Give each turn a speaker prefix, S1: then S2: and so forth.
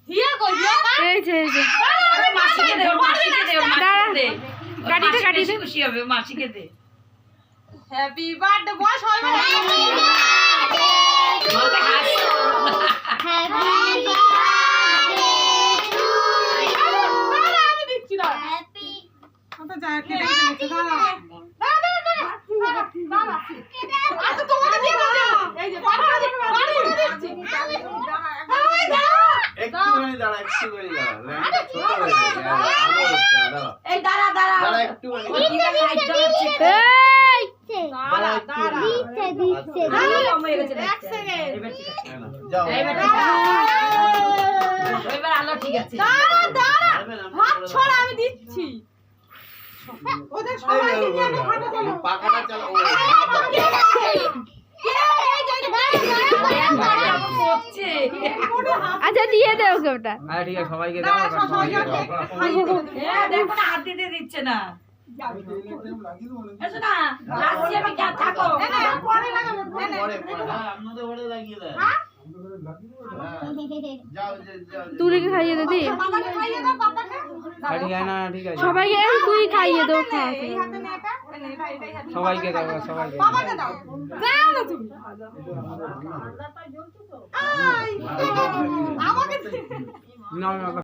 S1: এই যে
S2: মাসিকে দে
S1: কাটিতে কাটিতে
S2: খুশি হবে মাসিকে দে।
S3: হ্যাপি বার্থডে বল সবাই মিলে
S2: মাকে হাসি
S3: আমি দিচ্ছি না কত যায় কেটে দিচ্ছে দাঁড়া আচ্ছা তোমাকে দিয়ে দাও এই যে পাড়া দিচ্ছি
S4: একটুখানি দাঁড়া একটুখানি দাঁড়া ছোট হয়ে যাবে দাঁড়া
S2: এই দাঁড়া
S4: দাঁড়া একটুখানি
S2: এটা লাইট জ্বলছে
S3: দাঁড়া দাঁড়া
S1: দিচ্ছে
S2: কমে গেছে
S3: এক সেকেন্ড
S2: এবার ঠিক আছে
S4: যাও
S2: এবার ঠিক আছে এবার আলো ঠিক আছে
S3: দাঁড়া দাঁড়া হাত ছড়া আমি দিচ্ছি ওদের সবাইকে নিয়ে আমি হাঁটা চলো
S4: পাখাটা চালাও
S2: করছে
S1: আচ্ছা দিয়ে দে ওকে ওটা
S5: আরে ঠিক আছে সবাইকে দাও
S3: দাঁড়া সবাইকে খাইয়ে দেবো
S2: দেখো না হাত দিতে দিচ্ছে না এসো না আসছি আমি কে থাকো
S3: পরে লাগাবো
S4: পরে আপনাদের ঘরে লাগিয়ে দেয় যাও যাও
S1: তুলিকে খাইয়ে দে দি
S3: বাবাকে খাইয়ে দাও বাবাকে
S5: আরে ঠিক আছে না ঠিক আছে
S1: সবাইকে তুই খাইয়ে দাও খা
S3: এই হাতে নে এটা এটাই হাতে
S5: সবাইকে দাও সবাইকে
S3: বাবাকে দাও দাও না তুমি আমাকে
S5: না না